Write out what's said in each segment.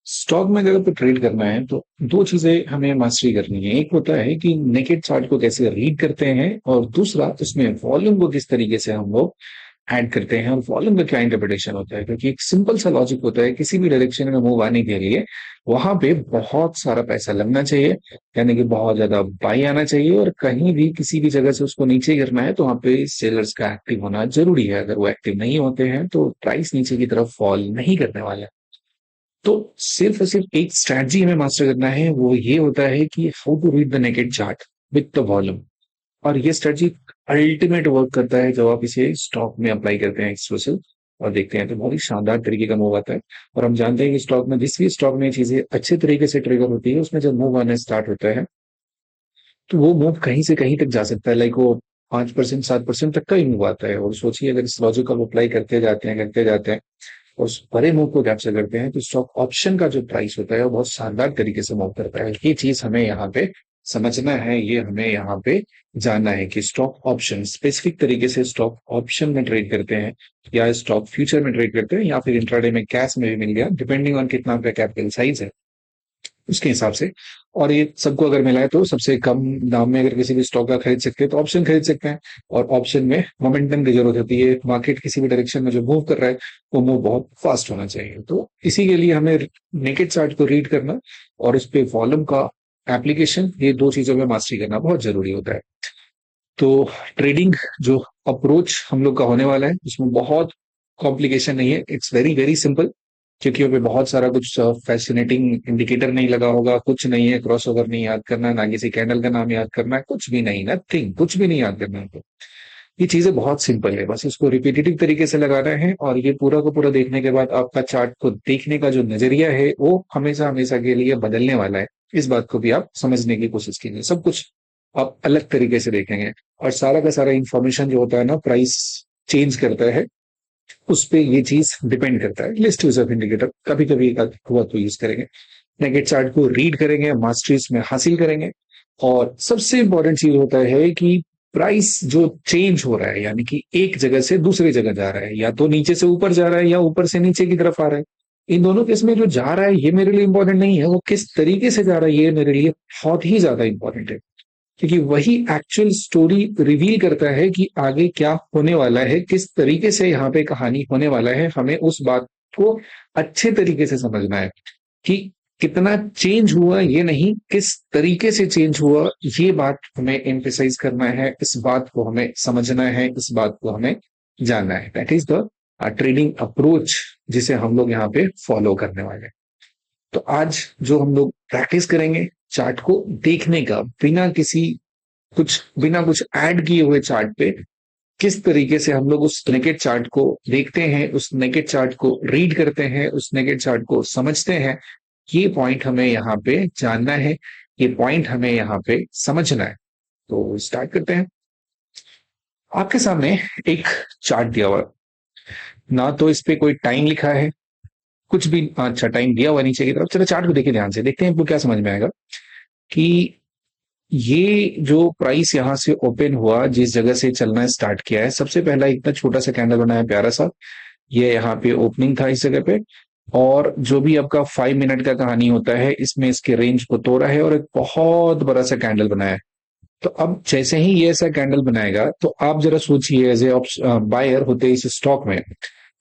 Stock में अगर आपको ट्रेड करना है तो दो चीजें हमें मास्टरी करनी है। एक होता है कि नेकेड चार्ट को कैसे रीड करते हैं, और दूसरा उसमें वॉल्यूम को किस तरीके से हम लोग ऐड करते हैं, और वॉल्यूम का क्या इंटरप्रिटेशन होता है। क्योंकि एक सिंपल सा लॉजिक होता है, किसी भी डायरेक्शन में मूव आने के लिए वहां पे बहुत सारा पैसा लगना चाहिए, यानी कि बहुत ज्यादा बाई आना चाहिए, और कहीं भी किसी भी जगह से उसको नीचे गिरना है तो वहां पे सेलर्स का एक्टिव होना जरूरी है। अगर वो एक्टिव नहीं होते हैं तो प्राइस नीचे की तरफ फॉल नहीं करने वाला है। तो सिर्फ और सिर्फ एक स्ट्रैटेजी हमें मास्टर करना है, वो ये होता है कि how to read the naked chart with the volume. और ये स्ट्रेटजी अल्टीमेट वर्क करता है जब आप इसे स्टॉक में अप्लाई करते हैं एक्सक्लूसिव और देखते हैं तो बहुत ही शानदार तरीके का मूव आता है। और हम जानते हैं कि स्टॉक में जिस भी स्टॉक में चीजें अच्छे तरीके से ट्रिगर होती है, उसमें जब मूव आना स्टार्ट होता है तो वो मूव कहीं से कहीं तक जा सकता है। लाइक वो 5% 7% तक का ही मूव आता है। और सोचिए अगर इस लॉजिक को अप्लाई करते जाते हैं और उस बड़े मूव को कैप्चर करते हैं तो स्टॉक ऑप्शन का जो प्राइस होता है वो बहुत शानदार तरीके से मूव करता है। ये चीज हमें यहाँ पे समझना है, ये हमें यहाँ पे जानना है कि स्टॉक ऑप्शन स्पेसिफिक तरीके से स्टॉक ऑप्शन में ट्रेड करते हैं या स्टॉक फ्यूचर में ट्रेड करते हैं या फिर इंट्राडे में कैश में भी मिल गया, डिपेंडिंग ऑन कितना आपका कैपिटल साइज है उसके हिसाब से। और ये सबको अगर मिलाए तो सबसे कम दाम में अगर किसी भी स्टॉक का खरीद सकते हैं तो ऑप्शन खरीद सकते हैं। और ऑप्शन में मोमेंटम की जरूरत होती है, मार्केट किसी भी डायरेक्शन में जो मूव कर रहा है वो मूव बहुत फास्ट होना चाहिए। तो इसी के लिए हमें नेकेड चार्ट को रीड करना और इस पे वॉल्यूम का एप्लीकेशन, ये दो चीजों में मास्टरी करना बहुत जरूरी होता है। तो ट्रेडिंग जो अप्रोच हम लोग का होने वाला है उसमें बहुत कॉम्प्लिकेशन नहीं है, इट्स वेरी वेरी सिंपल। क्योंकि वहाँ पे बहुत सारा कुछ फैसिनेटिंग इंडिकेटर नहीं लगा होगा, कुछ नहीं है, क्रॉस ओवर नहीं याद करना, ना किसी कैंडल का नाम याद करना है, कुछ भी नहीं, नथिंग, कुछ भी नहीं याद करना है। ये चीजें बहुत सिंपल है, बस इसको रिपीटेटिव तरीके से लगाना है। और ये पूरा का पूरा देखने के बाद आपका चार्ट को देखने का जो नजरिया है वो हमेशा हमेशा के लिए बदलने वाला है। इस बात को भी आप समझने की कोशिश कीजिए। सब कुछ आप अलग तरीके से देखेंगे और सारा का सारा इंफॉर्मेशन जो होता है ना, प्राइस चेंज करता है, उस पे ये चीज डिपेंड करता है। लिस्ट यूज ऑफ इंडिकेटर कभी कभी हुआ तो यूज करेंगे, नेगेट चार्ट को रीड करेंगे, मास्टरीज में हासिल करेंगे। और सबसे इंपॉर्टेंट चीज होता है कि प्राइस जो चेंज हो रहा है, यानी कि एक जगह से दूसरी जगह जा रहा है, या तो नीचे से ऊपर जा रहा है या ऊपर से नीचे की तरफ आ रहा है, इन दोनों केस में जो जा रहा है ये मेरे लिए इंपॉर्टेंट नहीं है, वो किस तरीके से जा रहा है ये मेरे लिए बहुत ही ज्यादा इंपॉर्टेंट है। क्योंकि वही एक्चुअल स्टोरी रिवील करता है कि आगे क्या होने वाला है, किस तरीके से यहाँ पे कहानी होने वाला है। हमें उस बात को अच्छे तरीके से समझना है कि कितना चेंज हुआ, ये नहीं किस तरीके से चेंज हुआ, ये बात हमें एम्फेसाइज करना है, इस बात को हमें समझना है, इस बात को हमें जानना है। That is the trading approach जिसे हम लोग यहाँ पे फॉलो करने वाले हैं। तो आज जो हम लोग प्रैक्टिस करेंगे चार्ट को देखने का, बिना कुछ ऐड किए हुए चार्ट पे किस तरीके से हम लोग उस नेकेड चार्ट को देखते हैं, उस नेकेड चार्ट को रीड करते हैं, उस नेकेड चार्ट को समझते हैं, ये पॉइंट हमें यहाँ पे जानना है, ये पॉइंट हमें यहाँ पे समझना है। तो स्टार्ट करते हैं। आपके सामने एक चार्ट दिया हुआ है, ना तो इस पे कोई टाइम लिखा है, कुछ भी। अच्छा, टाइम दिया हुआ नीचे की तरफ। चलो चार्ट को देखिए ध्यान से, देखते हैं आपको क्या समझ में आएगा कि ये जो प्राइस यहाँ से ओपन हुआ, जिस जगह से चलना स्टार्ट किया है, सबसे पहला इतना छोटा सा कैंडल बनाया प्यारा सा, ये यहाँ पे ओपनिंग था इस जगह पे। और जो भी आपका 5 मिनट का कहानी होता है इसमें इसके रेंज को तोड़ा है और एक बहुत बड़ा सा कैंडल बनाया है। तो अब जैसे ही ये ऐसा कैंडल बनाएगा तो आप जरा सोचिए, एज ए बायर होते इस स्टॉक में,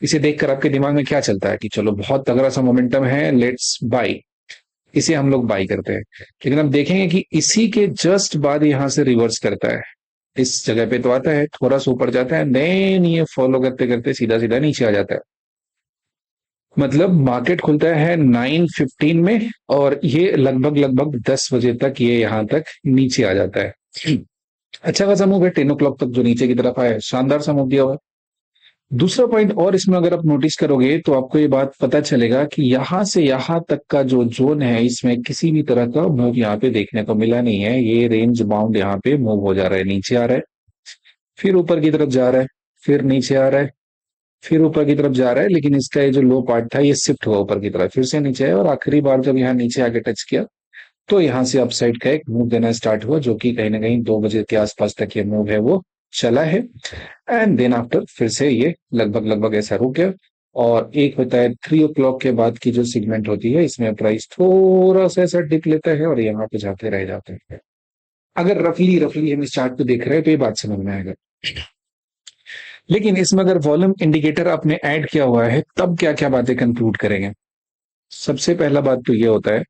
इसे देखकर आपके दिमाग में क्या चलता है कि चलो बहुत तगड़ा सा मोमेंटम है, लेट्स बाई। इसे हम लोग बाई करते हैं। लेकिन हम देखेंगे कि इसी के जस्ट बाद यहां से रिवर्स करता है, इस जगह पे तो आता है, थोड़ा सा ऊपर जाता है, देन ये फॉलो करते करते सीधा सीधा नीचे आ जाता है। मतलब मार्केट खुलता है 9:15 में और ये लगभग लगभग 10 बजे तक ये यहाँ तक नीचे आ जाता है। अच्छा खासा मूव है, 10 o'clock तक जो नीचे की तरफ आया है, शानदार सा मूव दिया हुआ है। दूसरा पॉइंट और इसमें अगर आप नोटिस करोगे तो आपको ये बात पता चलेगा कि यहां से यहां तक का जो जोन है इसमें किसी भी तरह का मूव यहाँ पे देखने को मिला नहीं है। ये रेंज बाउंड यहाँ पे मूव हो जा रहा है, नीचे आ रहा है, फिर ऊपर की तरफ जा रहा है, फिर नीचे आ रहा है, फिर ऊपर की तरफ जा रहा है। लेकिन इसका ये जो लो पार्ट था ये शिफ्ट हुआ ऊपर की तरफ, फिर से नीचे आया और आखिरी बार जब यहाँ नीचे आके टच किया तो यहाँ से अपसाइड का एक मूव देना स्टार्ट हुआ, जो कि कहीं ना कहीं 2 बजे के आसपास तक ये मूव है वो चला है। एंड देन आफ्टर फिर से ये लगभग लगभग ऐसा रुक गया और एक होता है 3 o'clock के बाद की जो सेगमेंट होती है, इसमें प्राइस थोड़ा सा ऐसा डिप लेता है और यहाँ पे जाते रह जाते हैं। अगर रफली रफली हम इस चार्ट को देख रहे हैं तो ये बात समझ में आएगा। लेकिन इसमें अगर वॉल्यूम इंडिकेटर आपने ऐड किया हुआ है तब क्या क्या बातें कंक्लूड करेंगे। सबसे पहला बात तो ये होता है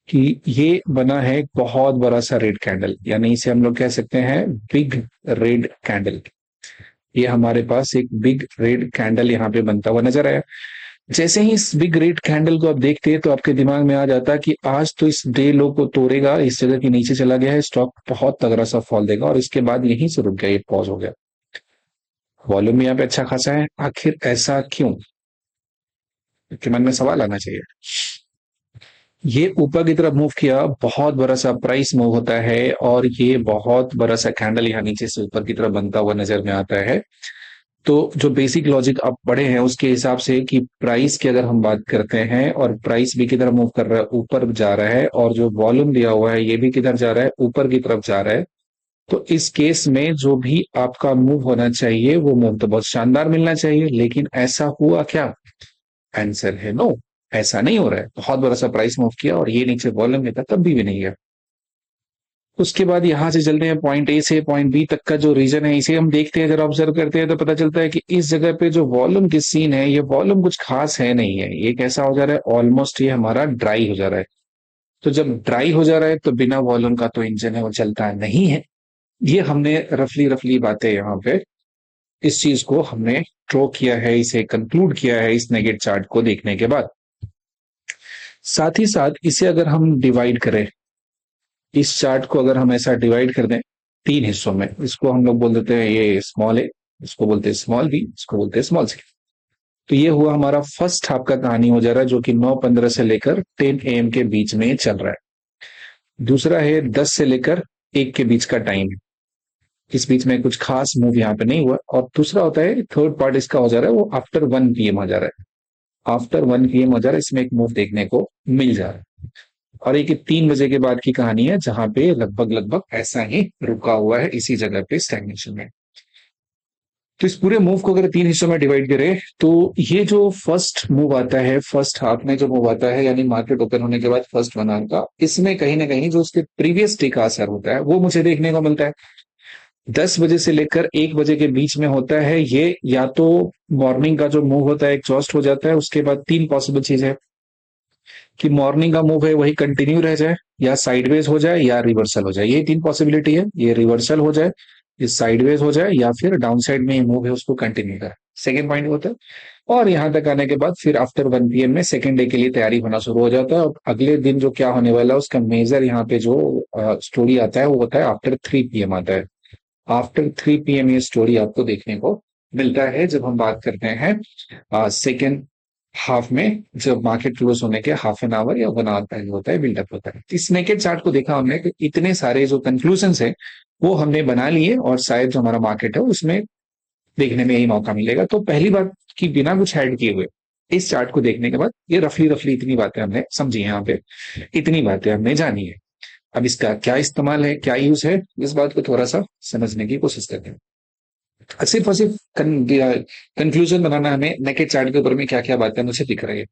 कि ये बना है एक बहुत बड़ा सा रेड कैंडल, यानी इसे हम लोग कह सकते हैं बिग रेड कैंडल। ये हमारे पास एक बिग रेड कैंडल यहाँ पे बनता हुआ नजर आया। जैसे ही इस बिग रेड कैंडल को आप देखते हैं तो आपके दिमाग में आ जाता है कि आज तो इस डे लो को तोड़ेगा, इस जगह के नीचे चला गया है, स्टॉक बहुत तगड़ा सा फॉल देगा और इसके बाद यहीं से रुक गया, ये पॉज हो गया। वॉल्यूम यहाँ पे अच्छा खासा है, आखिर ऐसा क्यों, आपके मन में सवाल आना चाहिए। ये ऊपर की तरफ मूव किया, बहुत बड़ा सा प्राइस मूव होता है और ये बहुत बड़ा सा कैंडल यहाँ नीचे से ऊपर की तरफ बनता हुआ नजर में आता है। तो जो बेसिक लॉजिक आप पढ़े हैं उसके हिसाब से कि प्राइस की अगर हम बात करते हैं और प्राइस भी किधर मूव कर रहा है, ऊपर जा रहा है, और जो वॉल्यूम दिया हुआ है ये भी किधर जा रहा है, ऊपर की तरफ जा रहा है। तो इस केस में जो भी आपका मूव होना चाहिए वो मूव तो बहुत शानदार मिलना चाहिए, लेकिन ऐसा हुआ क्या? आंसर है नो, ऐसा नहीं हो रहा है। बहुत बड़ा सा प्राइस मूव किया और ये नीचे वॉल्यूम में था तब भी नहीं है। उसके बाद यहां से चलते हैं पॉइंट ए से पॉइंट बी तक का जो रीजन है, इसे हम देखते हैं, अगर ऑब्जर्व करते हैं तो पता चलता है कि इस जगह पे जो वॉल्यूम की सीन है, ये वॉल्यूम कुछ खास है नहीं है। ये कैसा हो जा रहा है, ऑलमोस्ट ये हमारा ड्राई हो जा रहा है। तो जब ड्राई हो जा रहा है तो बिना वॉल्यूम का तो इंजन है वो चलता नहीं है। ये हमने रफली रफली बातें यहाँ पे इस चीज को हमने ड्रॉ किया है, इसे कंक्लूड किया है इस नेगेट चार्ट को देखने के बाद। साथ ही साथ इसे अगर हम डिवाइड करें, इस चार्ट को अगर हम ऐसा डिवाइड कर दें 3 हिस्सों में, इसको हम लोग बोल देते हैं ये स्मॉल ए, इसको बोलते हैं स्मॉल बी, इसको बोलते हैं स्मॉल सी। तो ये हुआ हमारा फर्स्ट हाफ का कहानी हो जा रहा है, जो कि 9:15 से लेकर 10 AM के बीच में चल रहा है। दूसरा है 10 से लेकर 1 के बीच का टाइम, इस बीच में कुछ खास मूव यहाँ पे नहीं हुआ। और दूसरा होता है थर्ड पार्ट इसका हो जा रहा है वो आफ्टर 1 PM हो जा रहा है। आफ्टर 1 PM हो जा रहा है, इसमें एक मूव देखने को मिल जा रहा है। और एक 3 बजे के बाद की कहानी है जहां पे लगभग लगभग ऐसा ही रुका हुआ है इसी जगह पे स्टैग्नेशन में। तो इस पूरे मूव को अगर 3 हिस्सों में डिवाइड करें तो ये जो फर्स्ट मूव आता है, फर्स्ट हाफ में जो मूव आता है, यानी मार्केट ओपन होने के बाद फर्स्ट 1 आवर का, इसमें कहीं ना कहीं जो उसके प्रीवियस डे का असर होता है वो मुझे देखने को मिलता है। 10 बजे से लेकर 1 बजे के बीच में होता है ये, या तो मॉर्निंग का जो मूव होता है एग्जॉस्ट हो जाता है, उसके बाद 3 पॉसिबल चीज है कि मॉर्निंग का मूव है वही कंटिन्यू रह जाए, या साइडवेज हो जाए, या रिवर्सल हो जाए। ये 3 पॉसिबिलिटी है, ये रिवर्सल हो जाए, ये साइडवेज हो जाए, या फिर डाउन साइड में ये मूव है उसको कंटिन्यू करे। सेकेंड पॉइंट होता है। और यहां तक आने के बाद फिर आफ्टर 1 PM में सेकेंड डे के लिए तैयारी होना शुरू हो जाता है, और अगले दिन जो क्या होने वाला है उसका मेजर यहाँ पे जो स्टोरी आता है वो होता है आफ्टर 3 PM आता है। आफ्टर 3 PM ये स्टोरी आपको देखने को मिलता है जब हम बात करते हैं सेकेंड हाफ में, जब मार्केट क्लोज होने के हाफ एन आवर या 1 आवर पहले होता है, बिल्डअप होता है। इस नेकेड चार्ट को देखा हमने कि इतने सारे जो कंक्लूजन है वो हमने बना लिए, और शायद जो हमारा मार्केट है उसमें देखने में यही मौका मिलेगा। तो पहली बात कि बिना कुछ ऐड किए हुए इस चार्ट को देखने के बाद ये रफली रफली इतनी बातें हमने समझी है, यहाँ पे इतनी बातें हमने जानी है। अब इसका क्या इस्तेमाल है, क्या यूज है, इस बात को थोड़ा सा समझने की कोशिश करते हैं। सिर्फ और सिर्फ कंक्लूजन बनाना हमें नेकेड चार्ट के ऊपर में क्या क्या बातें मुझे दिख रही है।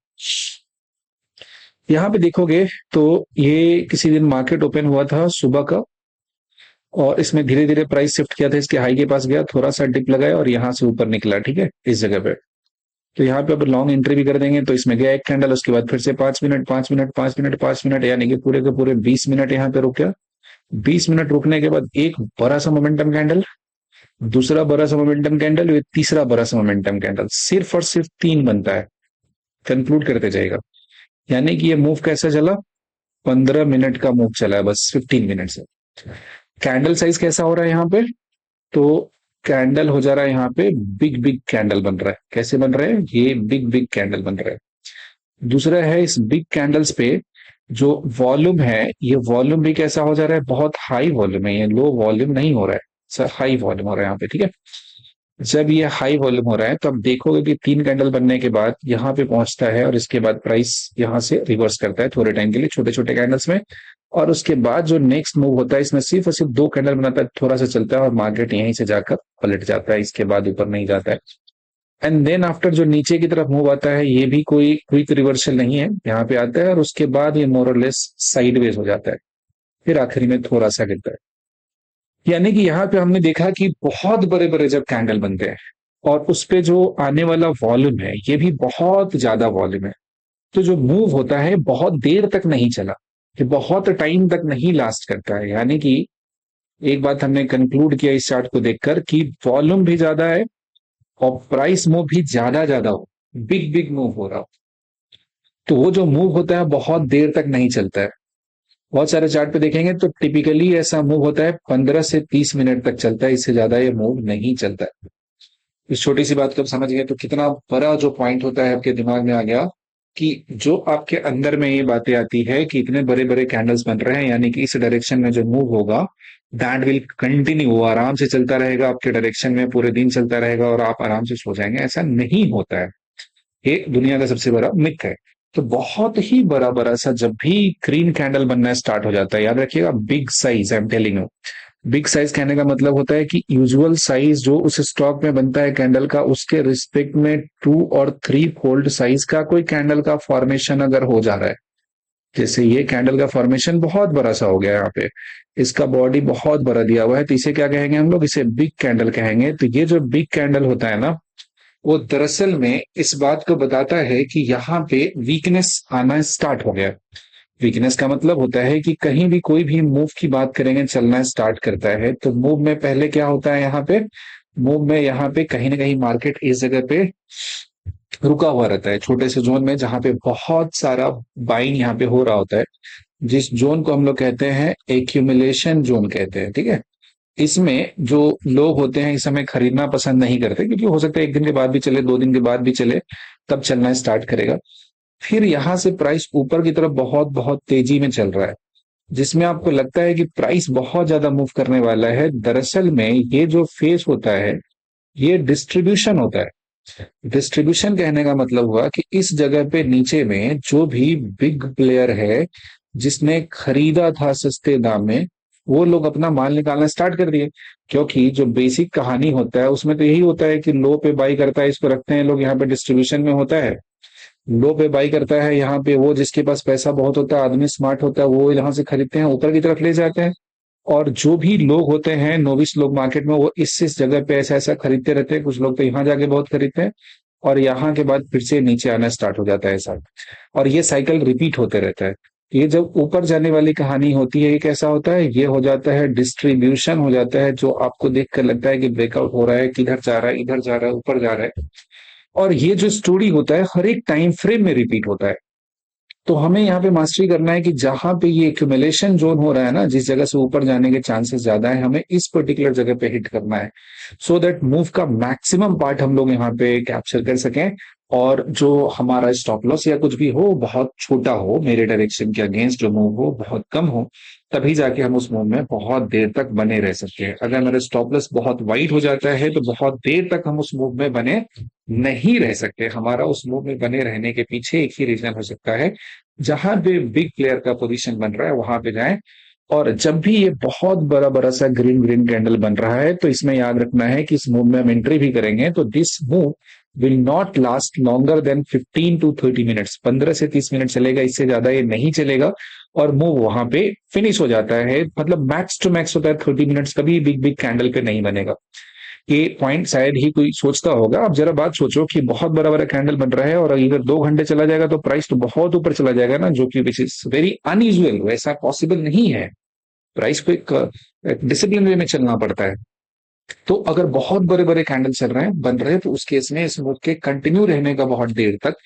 यहाँ पे देखोगे तो ये किसी दिन मार्केट ओपन हुआ था सुबह का, और इसमें धीरे धीरे प्राइस शिफ्ट किया था, इसके हाई के पास गया, थोड़ा सा डिप लगाया और यहाँ से ऊपर निकला, ठीक है, इस जगह पे। तो यहाँ पे अब लॉन्ग एंट्री भी कर देंगे, तो इसमें गया एक कैंडल, उसके बाद फिर से 5 मिनट 5 मिनट 5 मिनट 5 मिनट, यानी कि पूरे के पूरे 20 मिनट यहाँ पे रुक गया। 20 मिनट रुकने के बाद एक बड़ा सा मोमेंटम कैंडल, दूसरा बड़ा सा मोमेंटम कैंडल, ये तीसरा बड़ा सा मोमेंटम कैंडल, सिर्फ और सिर्फ 3 बनता है, कंक्लूड करते जाएगा। यानी कि ये मूव कैसा चला, 15 मिनट का मूव चला है, बस 15 मिनट से। कैंडल साइज कैसा हो रहा है यहाँ पे, तो कैंडल हो जा रहा है यहाँ पे बिग बिग कैंडल बन रहा है। कैसे बन रहा है, ये बिग बिग कैंडल बन रहा है। दूसरा है इस बिग कैंडल्स पे जो वॉल्यूम है, ये वॉल्यूम भी कैसा हो जा रहा है, बहुत हाई वॉल्यूम है, ये लो वॉल्यूम नहीं हो रहा है सर, हाई वॉल्यूम हो रहा है यहाँ पे, ठीक है। जब ये हाई वॉल्यूम हो रहा है तो आप देखोगे कि 3 कैंडल बनने के बाद यहाँ पे पहुंचता है, और इसके बाद प्राइस यहाँ से रिवर्स करता है थोड़े टाइम के लिए छोटे छोटे कैंडल्स में, और उसके बाद जो नेक्स्ट मूव होता है इसमें सिर्फ और सिर्फ 2 कैंडल बनाता है, थोड़ा सा चलता है और मार्केट यहीं से जाकर पलट जाता है, इसके बाद ऊपर नहीं जाता है। एंड देन आफ्टर जो नीचे की तरफ मूव आता है, ये भी कोई क्विक रिवर्सल नहीं है, यहाँ पे आता है और उसके बाद ये मोर और लेस साइडवेज हो जाता है, फिर आखिरी में थोड़ा सा गिरता है। यानी कि यहाँ पे हमने देखा कि बहुत बड़े बड़े जब कैंडल बनते हैं और उस पे जो आने वाला वॉल्यूम है ये भी बहुत ज्यादा वॉल्यूम है, तो जो मूव होता है बहुत देर तक नहीं चला, ये बहुत टाइम तक नहीं लास्ट करता है। यानी कि एक बात हमने कंक्लूड किया इस चार्ट को देखकर कि वॉल्यूम भी ज्यादा है और प्राइस मूव भी ज्यादा ज्यादा हो, बिग बिग मूव हो रहा हो, तो वो जो मूव होता है बहुत देर तक नहीं चलता है। बहुत सारे चार्ट पे देखेंगे तो टिपिकली ऐसा मूव होता है 15 से 30 मिनट तक चलता है, इससे ज्यादा ये मूव नहीं चलता है। इस छोटी सी बात को आप समझ गए तो कितना बड़ा जो पॉइंट होता है आपके दिमाग में आ गया कि जो आपके अंदर में ये बातें आती है कि इतने बड़े बड़े कैंडल्स बन रहे हैं, यानी कि इस डायरेक्शन में जो मूव होगा दैट विल कंटिन्यू, वो आराम से चलता रहेगा आपके डायरेक्शन में, पूरे दिन चलता रहेगा और आप आराम से सो जाएंगे। ऐसा नहीं होता है, ये दुनिया का सबसे बड़ा मिथ है। तो बहुत ही बड़ा बड़ा सा जब भी ग्रीन कैंडल बनना स्टार्ट हो जाता है, याद रखिएगा big size, I am telling you, big size कहने का मतलब होता है कि यूजुअल साइज जो उस स्टॉक में बनता है कैंडल का, उसके रिस्पेक्ट में 2 और 3 फोल्ड साइज का कोई कैंडल का फॉर्मेशन अगर हो जा रहा है, जैसे ये कैंडल का फॉर्मेशन बहुत बड़ा सा हो गया यहाँ पे, इसका बॉडी बहुत बड़ा दिया हुआ है, तो इसे क्या कहेंगे हम लोग, इसे बिग कैंडल कहेंगे। तो ये जो बिग कैंडल होता है ना, वो दरअसल में इस बात को बताता है कि यहाँ पे वीकनेस आना स्टार्ट हो गया। वीकनेस का मतलब होता है कि कहीं भी कोई भी मूव की बात करेंगे, चलना स्टार्ट करता है तो मूव में पहले क्या होता है, यहाँ पे मूव में यहाँ पे कहीं ना कहीं मार्केट इस जगह पे रुका हुआ रहता है, छोटे से जोन में जहां पे बहुत सारा बाइंग यहाँ पे हो रहा होता है, जिस जोन को हम लोग कहते हैं एक्यूमुलेशन जोन कहते हैं, ठीक है। इसमें जो लोग होते हैं इस समय खरीदना पसंद नहीं करते, क्योंकि हो सकता है 1 दिन के बाद भी चले, 2 दिन के बाद भी चले, तब चलना स्टार्ट करेगा। फिर यहां से प्राइस ऊपर की तरफ बहुत बहुत तेजी में चल रहा है, जिसमें आपको लगता है कि प्राइस बहुत ज्यादा मूव करने वाला है। दरअसल में ये जो फेस होता है ये डिस्ट्रीब्यूशन होता है। डिस्ट्रीब्यूशन कहने का मतलब हुआ कि इस जगह पे नीचे में जो भी बिग प्लेयर है जिसने खरीदा था सस्ते दाम में, वो लोग अपना माल निकालना स्टार्ट कर दिए। क्योंकि जो बेसिक कहानी होता है उसमें तो यही होता है कि लो पे बाई करता है, इसको रखते हैं लोग यहाँ पे डिस्ट्रीब्यूशन में होता है, लो पे बाई करता है यहाँ पे वो जिसके पास पैसा बहुत होता है, आदमी स्मार्ट होता है, वो यहाँ से खरीदते हैं ऊपर की तरफ ले जाते हैं। और जो भी लोग होते हैं नोविस लोग मार्केट में, वो इस जगह पे ऐसा ऐसा खरीदते रहते हैं, कुछ लोग तो यहाँ जाके बहुत खरीदते हैं और यहाँ के बाद फिर से नीचे आना स्टार्ट हो जाता है ऐसा, और ये साइकिल रिपीट होते रहता है। ये जब ऊपर जाने वाली कहानी होती है, ये कैसा होता है, ये हो जाता है डिस्ट्रीब्यूशन हो जाता है, जो आपको देखकर लगता है कि ब्रेकआउट हो रहा है, किधर जा रहा है, इधर जा रहा है, ऊपर जा रहा है। और ये जो स्टोरी होता है हर एक टाइम फ्रेम में रिपीट होता है। तो हमें यहाँ पे मास्टरी करना है कि जहां पे ये एक्यूमुलेशन जोन हो रहा है ना, जिस जगह से ऊपर जाने के चांसेस ज्यादा है, हमें इस पर्टिकुलर जगह पे हिट करना है, सो दैट मूव का मैक्सिमम पार्ट हम लोग यहाँ पे कैप्चर कर सकें। और जो हमारा स्टॉप लॉस या कुछ भी हो बहुत छोटा हो, मेरे डायरेक्शन के अगेंस्ट जो मूव हो बहुत कम हो, तभी जाके हम उस मूव में बहुत देर तक बने रह सकते हैं। अगर मेरा स्टॉप लॉस बहुत वाइड हो जाता है तो बहुत देर तक हम उस मूव में बने नहीं रह सकते। हमारा उस मूव में बने रहने के पीछे एक ही रीजन हो सकता है, जहां पे बिग प्लेयर का पोजीशन बन रहा है वहां पे जाएं। और जब भी ये बहुत बड़ा बड़ा सा ग्रीन ग्रीन कैंडल बन रहा है तो इसमें याद रखना है कि इस मूव में हम एंट्री भी करेंगे तो this move will not last longer than 15 to 30 minutes, 15 से 30 मिनट चलेगा, इससे ज्यादा ये नहीं चलेगा। और मूव वहां पे फिनिश हो जाता है, मतलब मैक्स टू मैक्स होता है 30 मिनट्स, कभी बिग बिग कैंडल पे नहीं बनेगा। ये पॉइंट शायद ही कोई सोचता होगा। आप जरा बात सोचो कि बहुत बड़ा बड़ा कैंडल बन रहा है और अगर 2 घंटे चला जाएगा तो प्राइस तो बहुत ऊपर चला जाएगा ना, जो कि विच इज वेरी अनयूजुअल, वैसा पॉसिबल नहीं है। प्राइस को एक डिसिप्लिन वे में चलना पड़ता है। तो अगर बहुत बड़े बड़े कैंडल चल रहे हैं बन रहे हैं तो उस केस में इस मूव के कंटिन्यू रहने का बहुत देर तक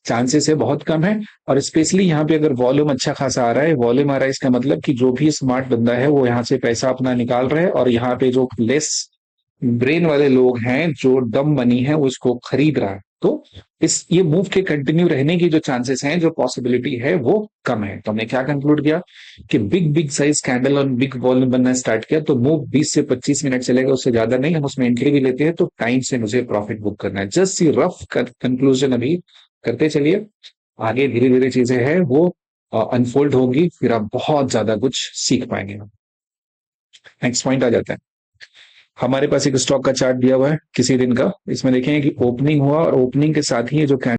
चांसेस है, बहुत कम है। और स्पेशली यहाँ पे अगर वॉल्यूम अच्छा खासा आ रहा है, वॉल्यूम आ रहा है इसका मतलब कि जो भी स्मार्ट बंदा है वो यहाँ से पैसा अपना निकाल रहे हैं, और यहाँ पे जो लेस ब्रेन वाले लोग हैं जो डम मनी है वो इसको खरीद रहा है। तो इस ये मूव के कंटिन्यू रहने की जो चांसेस हैं, जो पॉसिबिलिटी है वो कम है। तो हमने क्या कंक्लूड किया कि बिग बिग साइज कैंडल और बिग वॉल्यूम बनना स्टार्ट किया तो मूव 20 से 25 मिनट चलेगा, उससे ज्यादा नहीं। हम उसमें एंट्री भी लेते हैं तो टाइम से मुझे प्रॉफिट बुक करना है। जस्ट सी रफ कंक्लूजन अभी करते चलिए, आगे धीरे धीरे चीजें हैं वो अनफोल्ड होंगी, फिर आप बहुत ज्यादा कुछ सीख पाएंगे। नेक्स्ट पॉइंट आ जाता है। हमारे पास एक स्टॉक का चार्ट दिया हुआ है किसी दिन का। इसमें देखेंगे कि ओपनिंग हुआ और ओपनिंग के साथ ही ये जो